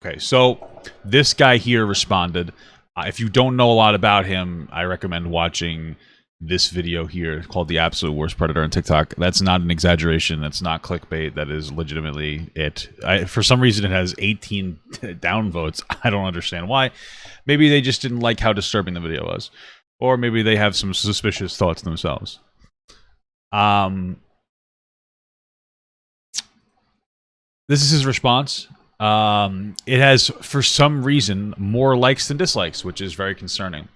Okay, so this guy here responded. If you don't know a lot about him, I recommend watching this video here called "The Absolute Worst Predator" on TikTok. That's not an exaggeration. That's not clickbait. That is legitimately it. For some reason, it has 18 downvotes. I don't understand why. Maybe they just didn't like how disturbing the video was, or maybe they have some suspicious thoughts themselves. This is his response. It has, for some reason, more likes than dislikes, which is very concerning.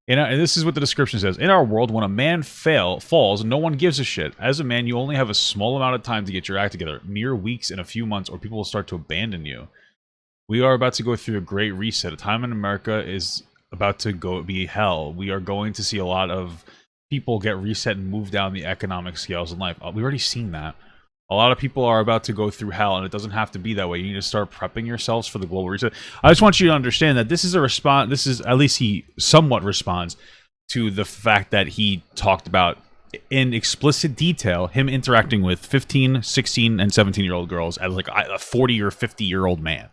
And this is what the description says. In our world, when a man falls, no one gives a shit. As a man, you only have a small amount of time to get your act together. Mere weeks and a few months, or people will start to abandon you. We are about to go through a great reset. A time in America is about to be hell. We are going to see a lot of people get reset and move down the economic scales in life. We've already seen that. A lot of people are about to go through hell, and it doesn't have to be that way. You need to start prepping yourselves for the global reset. I just want you to understand that this is a response. This is, at least he somewhat responds to the fact that he talked about in explicit detail him interacting with 15, 16, and 17-year-old girls as like a 40 or 50-year-old man.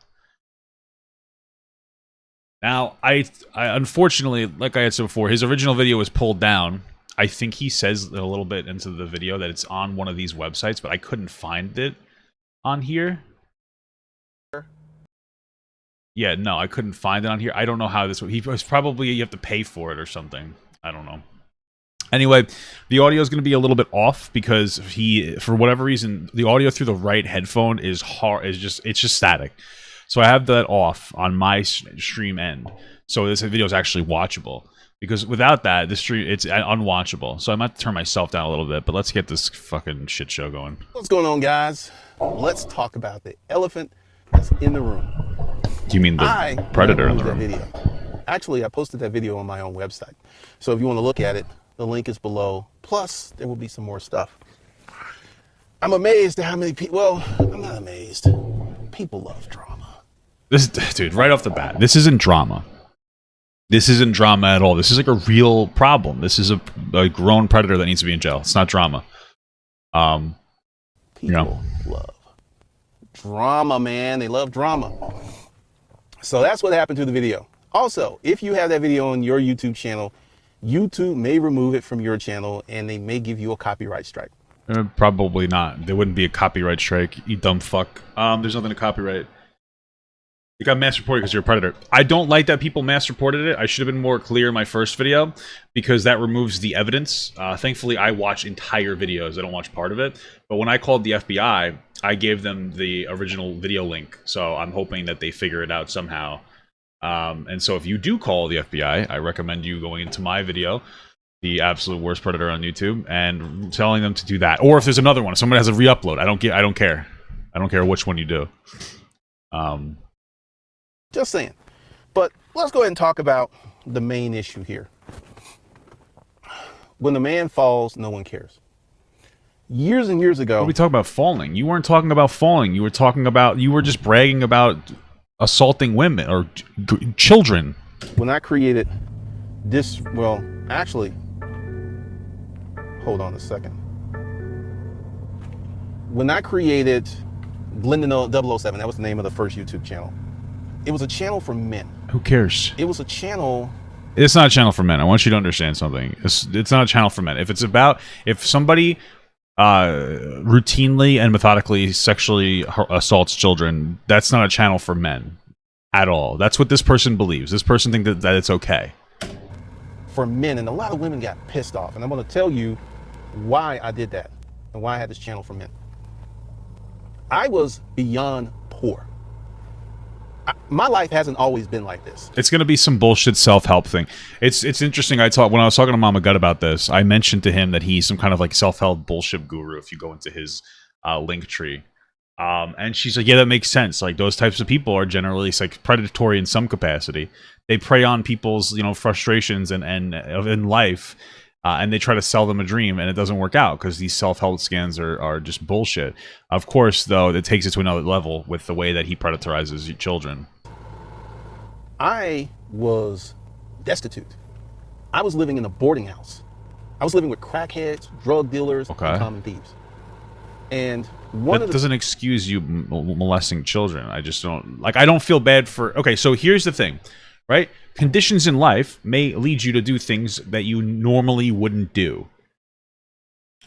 Now, I unfortunately, like I had said before, his original video was pulled down. I think he says a little bit into the video that it's on one of these websites, but I couldn't find it on here. Yeah, no, I couldn't find it on here. I don't know how this would. He was probably, you have to pay for it or something. I don't know. Anyway, the audio is going to be a little bit off because for whatever reason, the audio through the right headphone is it's just static. So I have that off on my stream end. So this video is actually watchable. Because without that, this stream, it's unwatchable. So I might have to turn myself down a little bit, but let's get this fucking shit show going. What's going on, guys? Let's talk about the elephant that's in the room. You mean the predator in the room? Video. Actually, I posted that video on my own website. So if you want to look at it, the link is below. Plus, there will be some more stuff. I'm amazed at how many people, well, I'm not amazed. People love drama. Dude, right off the bat, this isn't drama. This isn't drama at all. This is like a real problem. This is a grown predator that needs to be in jail. It's not drama. People love drama, man. They love drama. So that's what happened to the video. Also, if you have that video on your YouTube channel, YouTube may remove it from your channel and they may give you a copyright strike. Probably not. There wouldn't be a copyright strike, you dumb fuck. There's nothing to copyright. You got mass reported because you're a predator. I don't like that people mass reported it. I should have been more clear in my first video because that removes the evidence. Thankfully, I watch entire videos. I don't watch part of it. But when I called the FBI, I gave them the original video link. So I'm hoping that they figure it out somehow. And so if you do call the FBI, I recommend you going into my video, The Absolute Worst Predator on YouTube, and telling them to do that. Or if there's another one, if someone has a re-upload, I don't care. I don't care which one you do. Just saying. But let's go ahead and talk about the main issue here. When the man falls, no one cares. Years and years ago... What are we talking about falling? You weren't talking about falling. You were just bragging about assaulting women or children. When I created this, well, actually, hold on a second. When I created Glendon 007, that was the name of the first YouTube channel. It was a channel for men. Who cares? It was a channel... It's not a channel for men. I want you to understand something. It's not a channel for men. If somebody routinely and methodically sexually assaults children, that's not a channel for men at all. That's what this person believes. This person thinks that it's okay. For men, and a lot of women got pissed off. And I'm going to tell you why I did that and why I had this channel for men. I was beyond poor. My life hasn't always been like this. It's going to be some bullshit self-help thing. It's interesting. When I was talking to Mama Gut about this, I mentioned to him that he's some kind of like self-help bullshit guru if you go into his link tree. And she's like, yeah, that makes sense. Like those types of people are generally like predatory in some capacity. They prey on people's, frustrations and in life. And they try to sell them a dream, and it doesn't work out because these self-help scans are just bullshit. Of course, though, it takes it to another level with the way that he predatorizes children. I was destitute. I was living in a boarding house. I was living with crackheads, drug dealers, and common thieves. And one That of the doesn't excuse you molesting children. I just don't like. I don't feel bad for. Okay, so here's the thing, right? Conditions in life may lead you to do things that you normally wouldn't do,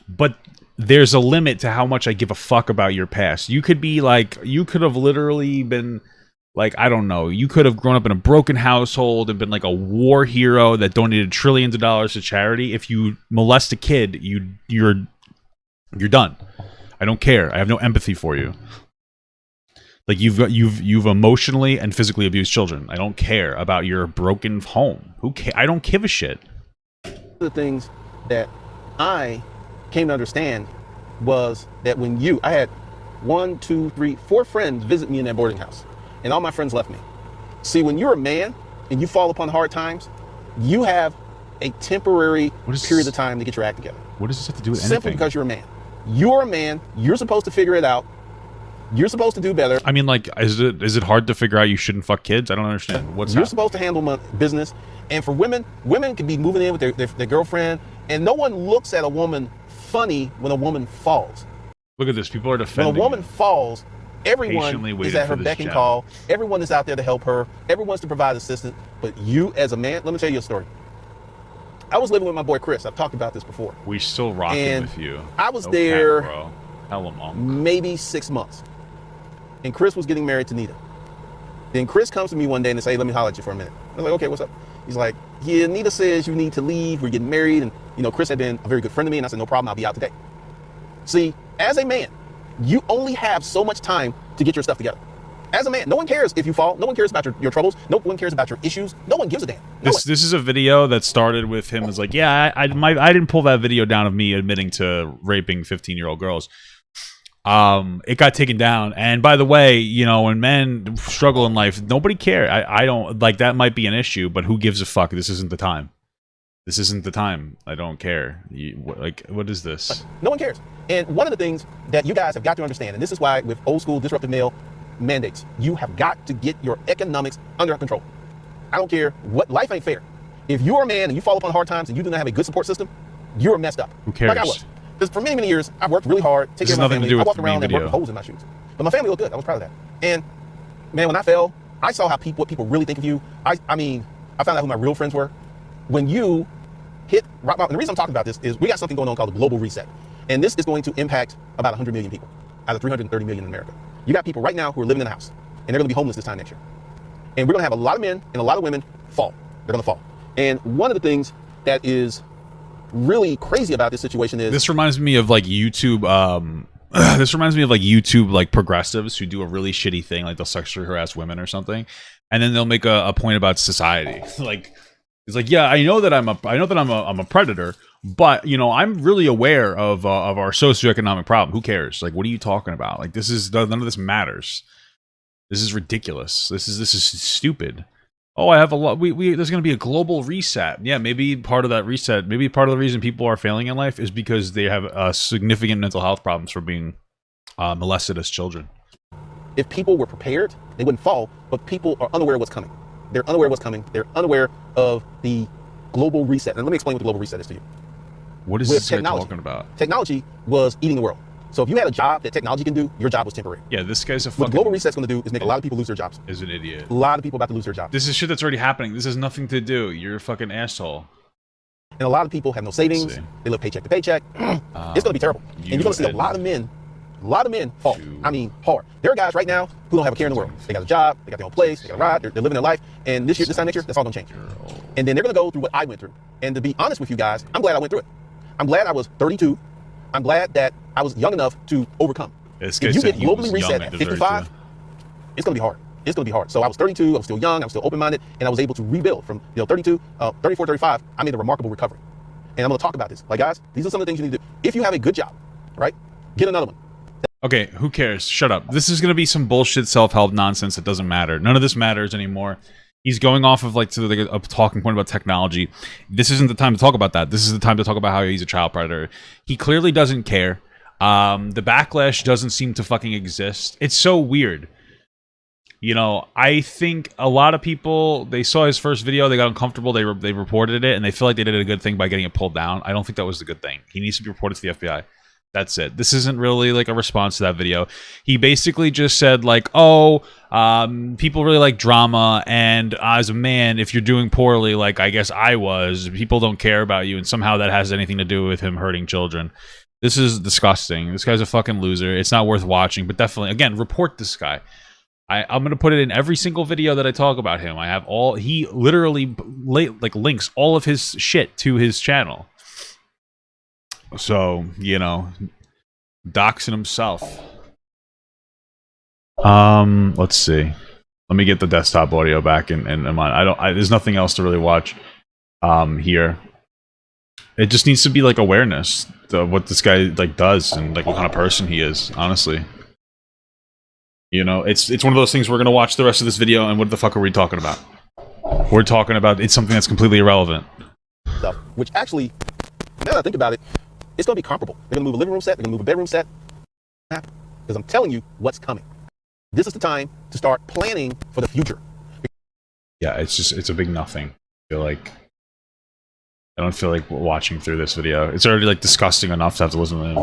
but there's a limit to how much I give a fuck about your past. You could be like, you could have literally been like, I don't know, you could have grown up in a broken household and been like a war hero that donated trillions of dollars to charity. If you molest a kid, you're done. I don't care. I have no empathy for you. Like you've emotionally and physically abused children. I don't care about your broken home. I don't give a shit. one of the things that I came to understand was that when I had 1, 2, 3, 4 friends visit me in that boarding house, and all my friends left me. See, when you're a man and you fall upon hard times, you have a temporary period of time to get your act together. What does this have to do with anything? Simply because you're a man. You're a man. You're supposed to figure it out. You're supposed to do better. I mean, like, is it hard to figure out you shouldn't fuck kids? I don't understand. You're supposed to handle business. And for women can be moving in with their girlfriend, and no one looks at a woman funny when a woman falls. Look at this. People are defending. When a woman falls, everyone is at her beck and call. Everyone is out there to help her. Everyone's to provide assistance. But you, as a man, let me tell you a story. I was living with my boy Chris. I've talked about this before. We still rocking with you. I was there bro. Hella monk. maybe 6 months. And Chris was getting married to Nita. Then Chris comes to me one day and says, hey, let me holler at you for a minute. I was like, okay, what's up? He's like, yeah, Nita says you need to leave. We're getting married. And, Chris had been a very good friend to me. And I said, no problem. I'll be out today. See, as a man, you only have so much time to get your stuff together. As a man, no one cares if you fall. No one cares about your troubles. No one cares about your issues. No one gives a damn. This is a video that started with him as like, yeah, I didn't pull that video down of me admitting to raping 15-year-old girls. It got taken down. And by the way, when men struggle in life, nobody cares. I don't like that might be an issue, but who gives a fuck? This isn't the time. This isn't the time. I don't care. What is this? No one cares. And one of the things that you guys have got to understand, and this is why with old school disruptive male mandates, you have got to get your economics under control. I don't care what, life ain't fair. If you're a man and you fall upon hard times and you do not have a good support system, you're messed up. Who cares? Like I was. Because for many, many years, I worked really hard, take care of my family. I walked around and worked with holes in my shoes. But my family looked good. I was proud of that. And man, when I fell, I saw what people really think of you. I found out who my real friends were. When you hit rock bottom, and the reason I'm talking about this is we got something going on called the global reset. And this is going to impact about 100 million people out of 330 million in America. You got people right now who are living in a house, and they're going to be homeless this time next year. And we're going to have a lot of men and a lot of women fall. They're going to fall. And one of the things that is really crazy about this situation is... This reminds me of like YouTube... this reminds me of like YouTube like progressives who do a really shitty thing, like they'll sexually harass women or something, and then they'll make a point about society. Like it's like, yeah, I know that I'm a predator, but I'm really aware of our socioeconomic problem. Who cares? Like, what are you talking about? Like, none of this matters. This is ridiculous. This is stupid. Oh, I have a lot. There's going to be a global reset. Yeah, maybe part of that reset, maybe part of the reason people are failing in life is because they have significant mental health problems from being molested as children. If people were prepared, they wouldn't fall, but people are unaware of what's coming. They're unaware of what's coming. They're unaware of the global reset. And let me explain what the global reset is to you. What is this guy talking about? Technology was eating the world. So if you had a job that technology can do, your job was temporary. Yeah, this guy's a fucking... What global reset's going to do is make a lot of people lose their jobs. Is an idiot. A lot of people about to lose their jobs. This is shit that's already happening. This has nothing to do. You're a fucking asshole. And a lot of people have no savings. They live paycheck to paycheck. It's going to be terrible. And you're going to see a lot of men fall. I mean, hard. There are guys right now who don't have a care in the world. They got a job, they got their own place, they got a ride, they're living their life. And this time next year, that's all going to change. And then they're going to go through what I went through. And to be honest with you guys, I'm glad I went through it. I'm glad I was 32. I'm glad that I was young enough to overcome. If you get globally reset at 55, it's going to be hard. It's going to be hard. So I was 32, I was still young, I was still open-minded, and I was able to rebuild from 34, 35. I made a remarkable recovery. And I'm going to talk about this. Like, guys, these are some of the things you need to do. If you have a good job, right, get another one. Okay, who cares? Shut up. This is going to be some bullshit self-help nonsense that doesn't matter. None of this matters anymore. He's going off of like a talking point about technology. This isn't the time to talk about that. This is the time to talk about how he's a child predator. He clearly doesn't care. The backlash doesn't seem to fucking exist. It's so weird. I think a lot of people, they saw his first video, they got uncomfortable, they reported it, and they feel like they did a good thing by getting it pulled down. I don't think that was the good thing. He needs to be reported to the FBI. That's it. This isn't really like a response to that video. He basically just said like, oh, people really like drama, and as a man, if you're doing poorly, like I guess I was, people don't care about you, and somehow that has anything to do with him hurting children. This is disgusting. This guy's a fucking loser. It's not worth watching, but definitely, again, report this guy. I'm going to put it in every single video that I talk about him. I have all, he literally like links all of his shit to his channel. So, you know, doxing himself. Let's see. Let me get the desktop audio back and there's nothing else to really watch here. It just needs to be like awareness of what this guy like does and like what kind of person he is, honestly. You know, it's one of those things we're gonna watch the rest of this video, and what the fuck are we talking about? We're talking about it's something that's completely irrelevant. Stuff, which actually, now that I think about it, it's gonna be comparable. They're gonna move a living room set, they're gonna move a bedroom set. Because I'm telling you what's coming. This is the time to start planning for the future. Yeah, it's a big nothing. I don't feel like watching through this video. It's already like disgusting enough to have to listen to it.